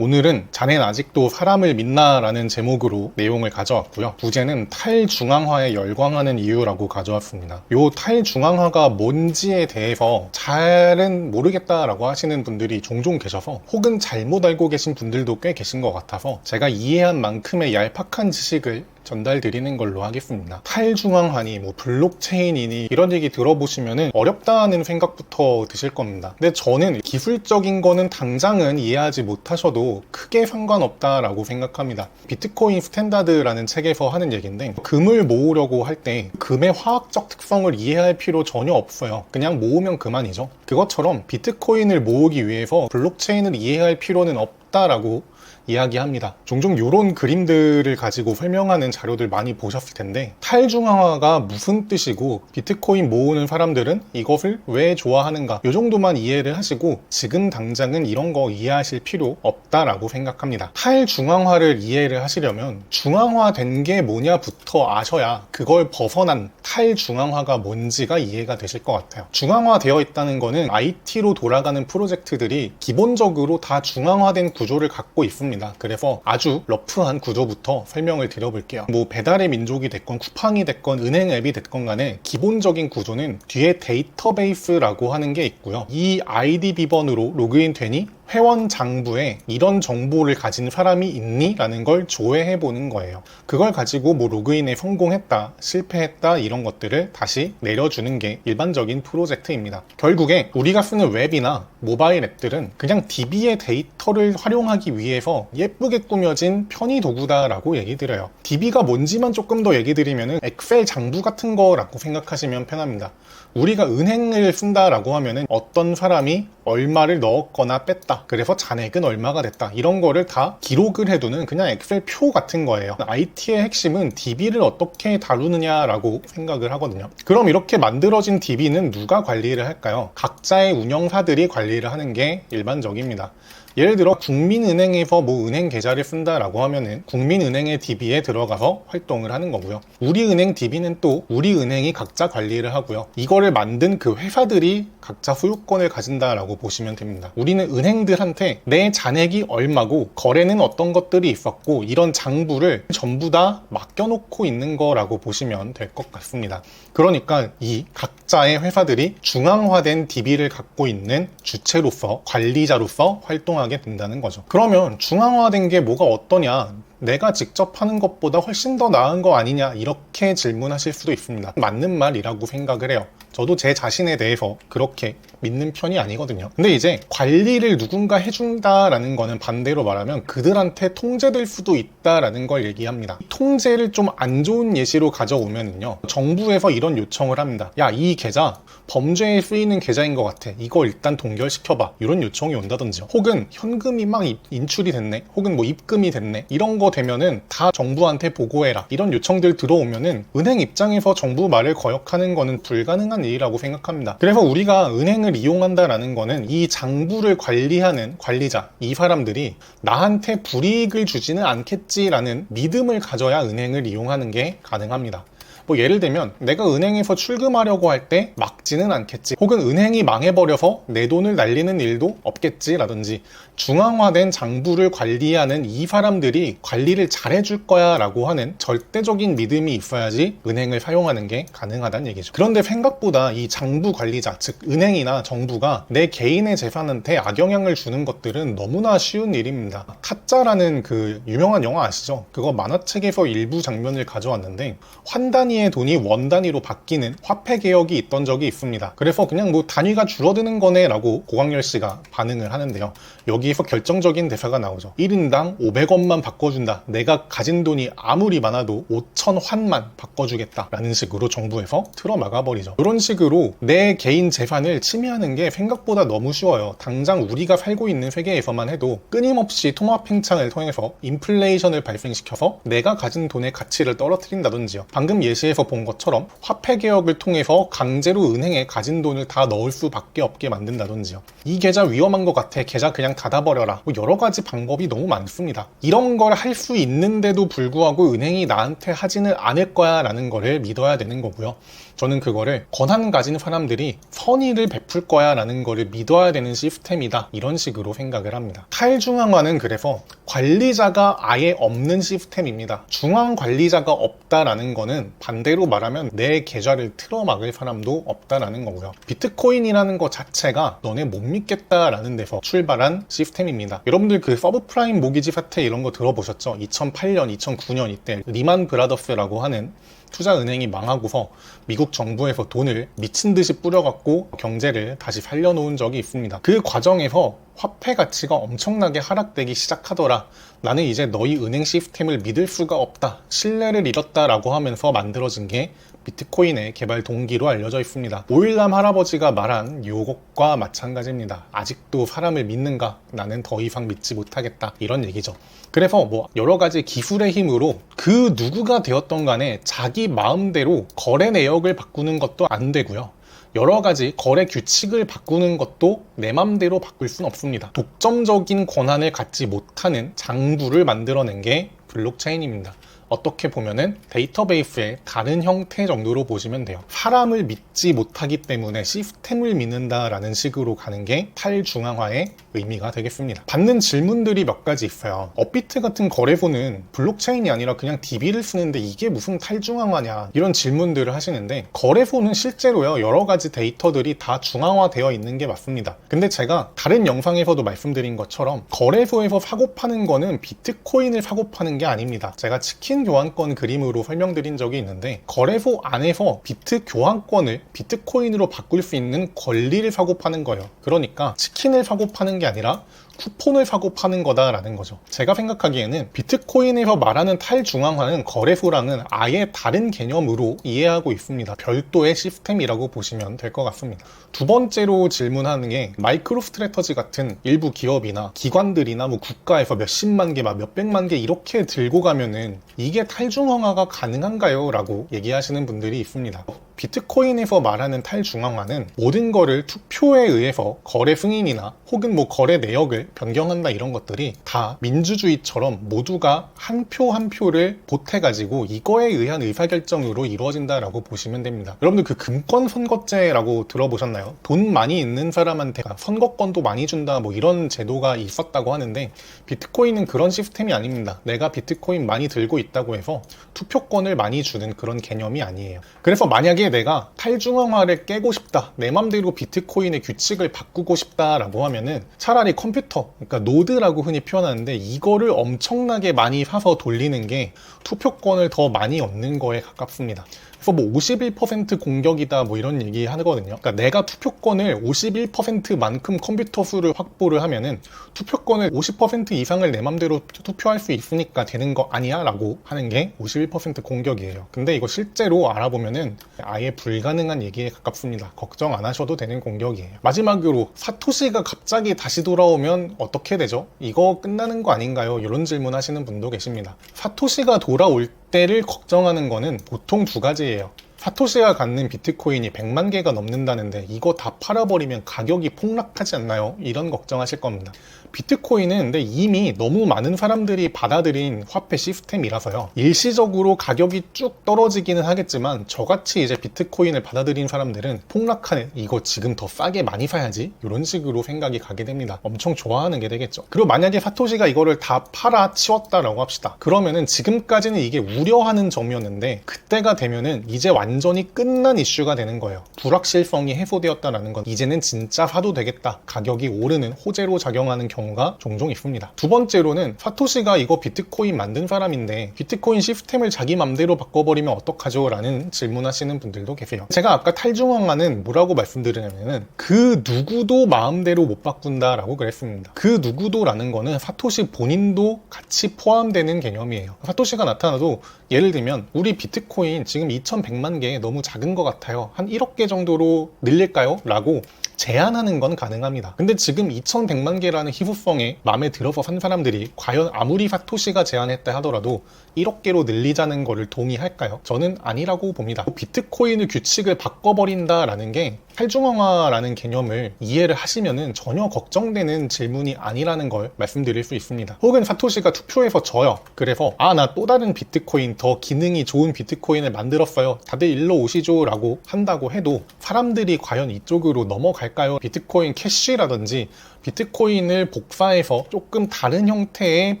오늘은 자넨 아직도 사람을 믿나? 라는 제목으로 내용을 가져왔고요. 부제는 탈중앙화에 열광하는 이유라고 가져왔습니다. 요 탈중앙화가 뭔지에 대해서 잘은 모르겠다라고 하시는 분들이 종종 계셔서, 혹은 잘못 알고 계신 분들도 꽤 계신 것 같아서 제가 이해한 만큼의 얄팍한 지식을 전달드리는 걸로 하겠습니다. 탈중앙화니 블록체인이니 이런 얘기 들어보시면은 어렵다는 생각부터 드실 겁니다. 근데 저는 기술적인 거는 당장은 이해하지 못하셔도 크게 상관없다라고 생각합니다. 비트코인 스탠다드라는 책에서 하는 얘기인데, 금을 모으려고 할 때 금의 화학적 특성을 이해할 필요 전혀 없어요. 그냥 모으면 그만이죠. 그것처럼 비트코인을 모으기 위해서 블록체인을 이해할 필요는 없다라고 이야기합니다. 종종 이런 그림들을 가지고 설명하는 자료들 많이 보셨을 텐데, 탈중앙화가 무슨 뜻이고 비트코인 모으는 사람들은 이것을 왜 좋아하는가, 이 정도만 이해를 하시고 지금 당장은 이런 거 이해하실 필요 없다라고 생각합니다. 탈중앙화를 이해를 하시려면 중앙화된 게 뭐냐부터 아셔야 그걸 벗어난 탈중앙화가 뭔지가 이해가 되실 것 같아요. 중앙화되어 있다는 거는 IT로 돌아가는 프로젝트들이 기본적으로 다 중앙화된 구조를 갖고 있습니다. 그래서 아주 러프한 구조부터 설명을 드려볼게요. 배달의 민족이 됐건 쿠팡이 됐건 은행 앱이 됐건 간에 기본적인 구조는 뒤에 데이터베이스라고 하는 게 있고요. 이 아이디 비번으로 로그인 되니 회원 장부에 이런 정보를 가진 사람이 있니? 라는 걸 조회해 보는 거예요. 그걸 가지고 로그인에 성공했다, 실패했다 이런 것들을 다시 내려주는 게 일반적인 프로젝트입니다. 결국에 우리가 쓰는 웹이나 모바일 앱들은 그냥 DB의 데이터를 활용하기 위해서 예쁘게 꾸며진 편의 도구다라고 얘기 드려요. DB가 뭔지만 조금 더 얘기 드리면은 엑셀 장부 같은 거라고 생각하시면 편합니다. 우리가 은행을 쓴다라고 하면은 어떤 사람이 얼마를 넣었거나 뺐다, 그래서 잔액은 얼마가 됐다, 이런 거를 다 기록을 해두는 그냥 엑셀 표 같은 거예요. IT의 핵심은 DB를 어떻게 다루느냐라고 생각을 하거든요. 그럼 이렇게 만들어진 DB는 누가 관리를 할까요? 각자의 운영사들이 관리를 하는 게 일반적입니다. 예를 들어 국민은행에서 은행 계좌를 쓴다라고 하면은 국민은행의 DB에 들어가서 활동을 하는 거고요. 우리은행 DB는 또 우리은행이 각자 관리를 하고요. 이거를 만든 그 회사들이 각자 소유권을 가진다라고 보시면 됩니다. 우리는 은행들한테 내 잔액이 얼마고 거래는 어떤 것들이 있었고 이런 장부를 전부 다 맡겨놓고 있는 거라고 보시면 될 것 같습니다. 그러니까 이 각자의 회사들이 중앙화된 DB를 갖고 있는 주체로서, 관리자로서 활동하게 된다는 거죠. 그러면 중앙화된 게 뭐가 어떠냐, 내가 직접 하는 것보다 훨씬 더 나은 거 아니냐, 이렇게 질문하실 수도 있습니다. 맞는 말이라고 생각을 해요. 저도 제 자신에 대해서 그렇게 믿는 편이 아니거든요. 근데 이제 관리를 누군가 해준다라는 거는 반대로 말하면 그들한테 통제될 수도 있다라는 걸 얘기합니다. 통제를 좀 안 좋은 예시로 가져오면은요, 정부에서 이런 요청을 합니다. 야, 이 계좌 범죄에 쓰이는 계좌인 것 같아, 이거 일단 동결시켜봐, 이런 요청이 온다든지, 혹은 현금이 막 인출이 됐네, 혹은 입금이 됐네, 이런 거 되면은 다 정부한테 보고해라, 이런 요청들 들어오면은 은행 입장에서 정부 말을 거역하는 거는 불가능한 일이라고 생각합니다. 그래서 우리가 은행을 이용한다라는 거는 이 장부를 관리하는 관리자, 이 사람들이 나한테 불이익을 주지는 않겠지라는 믿음을 가져야 은행을 이용하는 게 가능합니다. 예를 들면 내가 은행에서 출금하려고 할 때 막지는 않겠지, 혹은 은행이 망해버려서 내 돈을 날리는 일도 없겠지라든지, 중앙화된 장부를 관리하는 이 사람들이 관리를 잘해줄 거야 라고 하는 절대적인 믿음이 있어야지 은행을 사용하는 게 가능하다는 얘기죠. 그런데 생각보다 이 장부 관리자, 즉 은행이나 정부가 내 개인의 재산한테 악영향을 주는 것들은 너무나 쉬운 일입니다. 타짜라는 그 유명한 영화 아시죠? 그거 만화책에서 일부 장면을 가져왔는데, 환 단위의 돈이 원 단위로 바뀌는 화폐 개혁이 있던 적이 있습니다. 그래서 그냥 단위가 줄어드는 거네 라고 고광렬 씨가 반응을 하는데요. 여기에서 결정적인 대사가 나오죠. 1인당 500원만 바꿔준다, 내가 가진 돈이 아무리 많아도 5천 환만 바꿔주겠다 라는 식으로 정부에서 틀어 막아버리죠. 이런 식으로 내 개인 재산을 침해하는 게 생각보다 너무 쉬워요. 당장 우리가 살고 있는 세계에서만 해도 끊임없이 통합 팽창을 통해서 인플레이션을 발생시켜서 내가 가진 돈의 가치를 떨어뜨린다든지요. 방금 예시 예시에서 본 것처럼 화폐 개혁을 통해서 강제로 은행에 가진 돈을 다 넣을 수밖에 없게 만든다든지요. 이 계좌 위험한 것 같아, 계좌 그냥 닫아버려라, 뭐 여러 가지 방법이 너무 많습니다. 이런 걸 할 수 있는데도 불구하고 은행이 나한테 하지는 않을 거야 라는 거를 믿어야 되는 거고요. 저는 그거를 권한 가진 사람들이 선의를 베풀 거야 라는 거를 믿어야 되는 시스템이다, 이런 식으로 생각을 합니다. 탈중앙화는 그래서 관리자가 아예 없는 시스템입니다. 중앙 관리자가 없다라는 거는 반대로 말하면 내 계좌를 틀어막을 사람도 없다라는 거고요. 비트코인이라는 것 자체가 너네 못 믿겠다라는 데서 출발한 시스템입니다. 여러분들 그 서브프라임 모기지 사태 이런 거 들어보셨죠? 2008년, 2009년 이때 리만 브라더스라고 하는 투자은행이 망하고서 미국 정부에서 돈을 미친 듯이 뿌려갖고 경제를 다시 살려놓은 적이 있습니다. 그 과정에서 화폐 가치가 엄청나게 하락되기 시작하더라. 나는 이제 너희 은행 시스템을 믿을 수가 없다, 신뢰를 잃었다라고 하면서 만들어진 게 비트코인의 개발 동기로 알려져 있습니다. 오일남 할아버지가 말한 요것과 마찬가지입니다. 아직도 사람을 믿는가? 나는 더 이상 믿지 못하겠다, 이런 얘기죠. 그래서 뭐 여러 가지 기술의 힘으로 그 누구가 되었던 간에 자기 마음대로 거래 내역을 바꾸는 것도 안 되고요. 여러 가지 거래 규칙을 바꾸는 것도 내 맘대로 바꿀 순 없습니다. 독점적인 권한을 갖지 못하는 장부를 만들어낸 게 블록체인입니다. 어떻게 보면은 데이터베이스의 다른 형태 정도로 보시면 돼요. 사람을 믿지 못하기 때문에 시스템을 믿는다라는 식으로 가는 게 탈중앙화의 의미가 되겠습니다. 받는 질문들이 몇 가지 있어요. 업비트 같은 거래소는 블록체인이 아니라 그냥 DB를 쓰는데 이게 무슨 탈중앙화냐, 이런 질문들을 하시는데, 거래소는 실제로요 여러 가지 데이터들이 다 중앙화되어 있는 게 맞습니다. 근데 제가 다른 영상에서도 말씀드린 것처럼 거래소에서 사고 파는 거는 비트코인을 사고 파는 게 아닙니다. 제가 치킨 교환권 그림으로 설명드린 적이 있는데, 거래소 안에서 비트 교환권을 비트코인으로 바꿀 수 있는 권리를 사고 파는 거예요. 그러니까 치킨을 사고 파는 게 아니라 쿠폰을 사고 파는 거다라는 거죠. 제가 생각하기에는 비트코인에서 말하는 탈중앙화는 거래소랑은 아예 다른 개념으로 이해하고 있습니다. 별도의 시스템이라고 보시면 될 것 같습니다. 두 번째로 질문하는 게 마이크로 스트래터지 같은 일부 기업이나 기관들이나 뭐 국가에서 몇십만 개, 몇백만 개 이렇게 들고 가면은 이게 탈중앙화가 가능한가요? 라고 얘기하시는 분들이 있습니다. 비트코인에서 말하는 탈중앙화는 모든 거를 투표에 의해서 거래 승인이나 혹은 뭐 거래 내역을 변경한다, 이런 것들이 다 민주주의처럼 모두가 한 표 한 표를 보태가지고 이거에 의한 의사결정으로 이루어진다라고 보시면 됩니다. 여러분들 그 금권 선거제라고 들어보셨나요? 돈 많이 있는 사람한테 선거권도 많이 준다, 뭐 이런 제도가 있었다고 하는데, 비트코인은 그런 시스템이 아닙니다. 내가 비트코인 많이 들고 있다고 해서 투표권을 많이 주는 그런 개념이 아니에요. 그래서 만약에 내가 탈중앙화를 깨고 싶다, 내 맘대로 비트코인의 규칙을 바꾸고 싶다라고 하면은 차라리 컴퓨터, 그러니까 노드라고 흔히 표현하는데, 이거를 엄청나게 많이 사서 돌리는 게 투표권을 더 많이 얻는 거에 가깝습니다. 그래서 뭐 51% 공격이다 뭐 이런 얘기 하거든요. 그러니까 내가 투표권을 51%만큼 컴퓨터 수를 확보를 하면은 투표권을 50% 이상을 내 맘대로 투표할 수 있으니까 되는 거 아니야? 라고 하는 게 51% 공격이에요. 근데 이거 실제로 알아보면은 아예 불가능한 얘기에 가깝습니다. 걱정 안 하셔도 되는 공격이에요. 마지막으로 사토시가 갑자기 다시 돌아오면 어떻게 되죠? 이거 끝나는 거 아닌가요? 이런 질문 하시는 분도 계십니다. 사토시가 돌아올 때를 걱정하는 거는 보통 두 가지예요. 사토시가 갖는 비트코인이 100만 개가 넘는다는데 이거 다 팔아버리면 가격이 폭락하지 않나요? 이런 걱정하실 겁니다. 비트코인은 근데 이미 너무 많은 사람들이 받아들인 화폐 시스템이라서요, 일시적으로 가격이 쭉 떨어지기는 하겠지만 저같이 이제 비트코인을 받아들인 사람들은 폭락하는, 이거 지금 더 싸게 많이 사야지, 이런 식으로 생각이 가게 됩니다. 엄청 좋아하는 게 되겠죠. 그리고 만약에 사토시가 이거를 다 팔아 치웠다라고 합시다. 그러면은 지금까지는 이게 우려하는 점이었는데, 그때가 되면은 이제 완전히 끝난 이슈가 되는 거예요. 불확실성이 해소되었다라는 건 이제는 진짜 사도 되겠다, 가격이 오르는 호재로 작용하는 경우가 종종 있습니다. 두 번째로는 사토시가 이거 비트코인 만든 사람인데 비트코인 시스템을 자기 맘대로 바꿔버리면 어떡하죠? 라는 질문하시는 분들도 계세요. 제가 아까 탈중앙화는 뭐라고 말씀드리냐면은 그 누구도 마음대로 못 바꾼다라고 그랬습니다. 그 누구도라는 거는 사토시 본인도 같이 포함되는 개념이에요. 사토시가 나타나도 예를 들면 우리 비트코인 지금 2100만 개 너무 작은 것 같아요. 한 1억 개 정도로 늘릴까요? 라고 제한하는 건 가능합니다. 근데 지금 2100만 개라는 희소성에 마음에 들어서 산 사람들이 과연 아무리 사토시가 제한했다 하더라도 1억 개로 늘리자는 거를 동의할까요? 저는 아니라고 봅니다. 비트코인을 규칙을 바꿔버린다라는 게 탈중앙화라는 개념을 이해를 하시면은 전혀 걱정되는 질문이 아니라는 걸 말씀드릴 수 있습니다. 혹은 사토시가 투표에서 져요. 그래서 나 또 다른 비트코인, 더 기능이 좋은 비트코인을 만들었어요. 다들 일로 오시죠 라고 한다고 해도 사람들이 과연 이쪽으로 넘어갈까요? 비트코인 캐시라든지 비트코인을 복사해서 조금 다른 형태의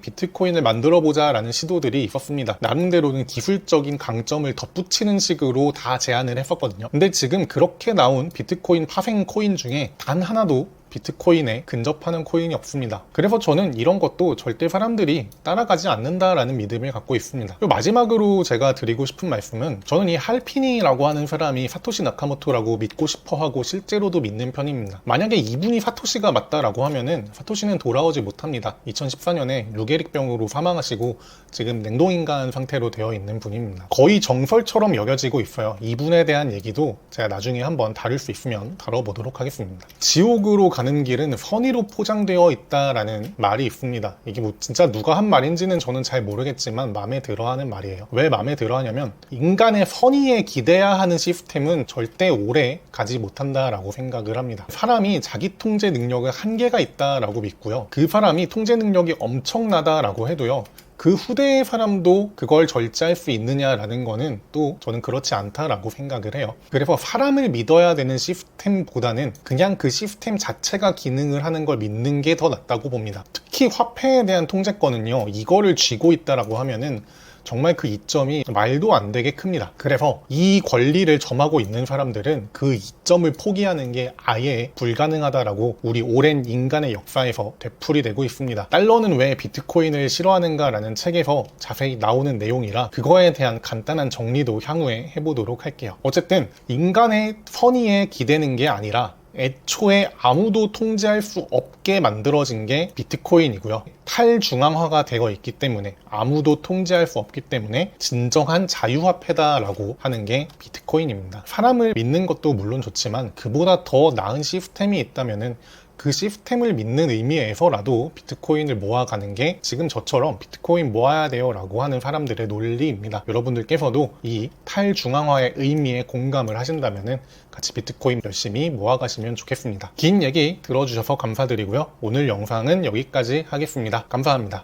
비트코인을 만들어 보자 라는 시도들이 있었습니다. 나름대로는 기술적인 강점을 덧붙이는 식으로 다 제안을 했었거든요. 근데 지금 그렇게 나온 비트코인 파생 코인 중에 단 하나도 비트코인에 근접하는 코인이 없습니다. 그래서 저는 이런 것도 절대 사람들이 따라가지 않는다라는 믿음을 갖고 있습니다. 그리고 마지막으로 제가 드리고 싶은 말씀은 저는 이 할피니라고 하는 사람이 사토시 나카모토라고 믿고 싶어하고 실제로도 믿는 편입니다. 만약에 이분이 사토시가 맞다라고 하면은 사토시는 돌아오지 못합니다. 2014년에 루게릭병으로 사망하시고 지금 냉동인간 상태로 되어 있는 분입니다. 거의 정설처럼 여겨지고 있어요. 이분에 대한 얘기도 제가 나중에 한번 다룰 수 있으면 다뤄보도록 하겠습니다. 지옥으로 가는 길은 선의로 포장되어 있다라는 말이 있습니다. 이게 뭐 진짜 누가 한 말인지는 저는 잘 모르겠지만 마음에 들어하는 말이에요. 왜 마음에 들어하냐면 인간의 선의에 기대야 하는 시스템은 절대 오래 가지 못한다라고 생각을 합니다. 사람이 자기 통제 능력에 한계가 있다라고 믿고요. 그 사람이 통제 능력이 엄청나다라고 해도요. 그 후대의 사람도 그걸 절제할 수 있느냐라는 거는 또 저는 그렇지 않다라고 생각을 해요. 그래서 사람을 믿어야 되는 시스템보다는 그냥 그 시스템 자체가 기능을 하는 걸 믿는 게 더 낫다고 봅니다. 특히 화폐에 대한 통제권은요, 이거를 쥐고 있다라고 하면은 정말 그 이점이 말도 안 되게 큽니다. 그래서 이 권리를 점하고 있는 사람들은 그 이점을 포기하는 게 아예 불가능하다라고 우리 오랜 인간의 역사에서 되풀이되고 있습니다. 달러는 왜 비트코인을 싫어하는가라는 책에서 자세히 나오는 내용이라 그거에 대한 간단한 정리도 향후에 해보도록 할게요. 어쨌든 인간의 선의에 기대는 게 아니라 애초에 아무도 통제할 수 없게 만들어진 게 비트코인이고요. 탈중앙화가 되어 있기 때문에 아무도 통제할 수 없기 때문에 진정한 자유화폐다라고 하는 게 비트코인입니다. 사람을 믿는 것도 물론 좋지만 그보다 더 나은 시스템이 있다면은 그 시스템을 믿는 의미에서라도 비트코인을 모아가는 게 지금 저처럼 비트코인 모아야 돼요 라고 하는 사람들의 논리입니다. 여러분들께서도 이 탈중앙화의 의미에 공감을 하신다면 같이 비트코인 열심히 모아가시면 좋겠습니다. 긴 얘기 들어주셔서 감사드리고요. 오늘 영상은 여기까지 하겠습니다. 감사합니다.